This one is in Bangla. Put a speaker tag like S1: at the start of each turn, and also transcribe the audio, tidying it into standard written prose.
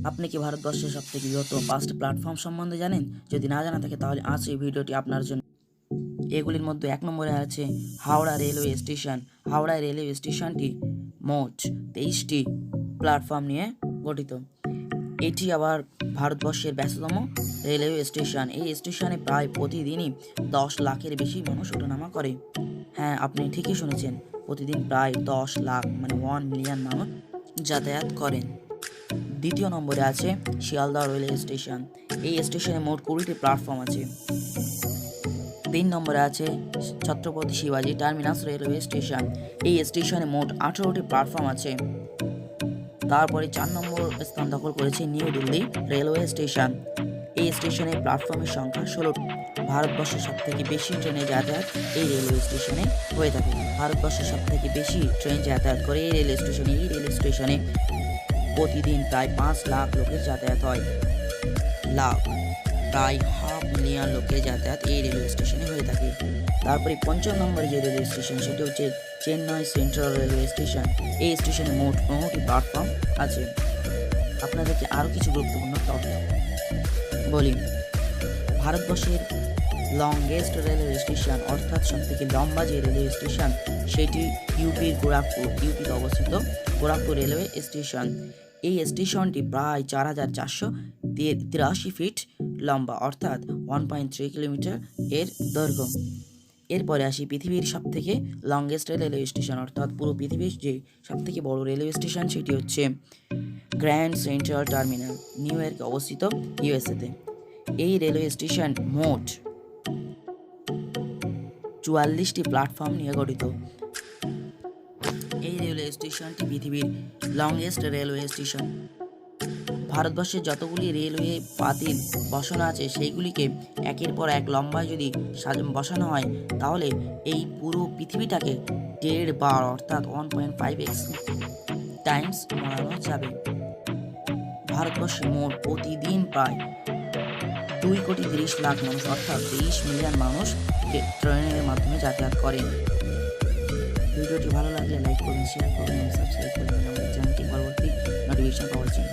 S1: আপনি কি ভারতবর্ষের সবথেকে বৃহত্তম 5টি প্ল্যাটফর্ম সম্বন্ধে জানেন? যদি না জানা থাকে তাহলে আজ এই ভিডিওটি আপনার জন্য। এগুলির মধ্যে 1 নম্বরে আছে Howrah railway station. Howrah railway স্টেশনটি মোট 23টি প্ল্যাটফর্ম নিয়ে গঠিত। এটি আবার ভারতবর্ষের ব্যস্ততম রেলওয়ে স্টেশন। এই স্টেশনে প্রায় প্রতিদিনই 10 লাখের বেশি মানুষ ওঠানামা করে। হ্যাঁ, আপনি ঠিকই শুনেছেন, প্রতিদিন প্রায় 10 লাখ মানে 1 মিলিয়ন মানুষ যাতায়াত করেন। দ্বিতীয় নম্বরে আছে শিয়ালদহ রেলওয়ে স্টেশন। এই স্টেশনে মোট 20টি প্ল্যাটফর্ম আছে। 3 নম্বরে আছে ছত্রপতি শিবাজি টার্মিনাস রেলওয়ে স্টেশন। এই স্টেশনে মোট 18টি প্ল্যাটফর্ম আছে। তারপরে 4 নম্বর স্থান দখল করেছে নিউ দিল্লি রেলওয়ে স্টেশন। এই স্টেশনে প্ল্যাটফর্মের সংখ্যা 16টি। ভারতবর্ষের সবথেকে বেশি ট্রেনে যাতায়াত এই রেলওয়ে স্টেশনে হয়ে থাকে। ভারতবর্ষের সবথেকে বেশি ট্রেন যাতায়াত করে এই রেল স্টেশনে। এই রেল স্টেশনে প্রতিদিন প্রায় 5 লাখ লোকের যাতায়াত হয়। প্রায় 5 মিলিয়ন লোকের যাতায়াত এই রেলওয়ে স্টেশনে হয়ে থাকে। তারপরে 5 নম্বরে যে রেলওয়ে স্টেশন সেটি হচ্ছে চেন্নাই সেন্ট্রাল রেলওয়ে স্টেশন। এই স্টেশনে মোট 9টি প্ল্যাটফর্ম আছে। আপনাদেরকে আরও কিছু গুরুত্বপূর্ণ তথ্য বলি। ভারতবর্ষের লংগেস্ট রেলওয়ে স্টেশন অর্থাৎ সবথেকে লম্বা যে রেলওয়ে স্টেশন সেটি ইউপির গোরখপুর, ইউপিতে অবস্থিত গোরখপুর রেলওয়ে স্টেশন। এই স্টেশনটি প্রায় 4483 ফিট লম্বা অর্থাৎ 1.3 কিলোমিটার এর দৈর্ঘ্য। এরপরে আসি পৃথিবীর সবথেকে লংগেস্ট রেলওয়ে স্টেশন অর্থাৎ পুরো পৃথিবীর যে সবথেকে বড় রেলওয়ে স্টেশন সেটি হচ্ছে গ্র্যান্ড সেন্ট্রাল টার্মিনাল, নিউ ইয়র্কে অবস্থিত, ইউএসএতে। এই রেলওয়ে স্টেশন মোট 44টি প্ল্যাটফর্ম নিয়ে গঠিত। এই রেলওয়ে স্টেশনটি পৃথিবীর লংগেস্ট রেলওয়ে স্টেশন। ভারতবর্ষের যতগুলি রেলওয়ে পাতিল বসানো আছে সেইগুলিকে একের পর এক লম্বায় যদি বসানো হয় তাহলে এই পুরো পৃথিবীটাকে 1.5 বার অর্থাৎ 1.5x টাইমস বাড়ানো যাবে। ভারতবর্ষে মোট প্রতিদিন প্রায় 2,30,00,000 মানুষ অর্থাৎ 23 মিলিয়ন মানুষ ট্রেনের মাধ্যমে যাতায়াত করেন। ভিডিওটি ভালো লাগলে লাইক করুন, শেয়ার করুন এবং সাবস্ক্রাইব করুন আমাদের চ্যানেলটি পরবর্তী নোটিফিকেশন পাওয়ার জন্য।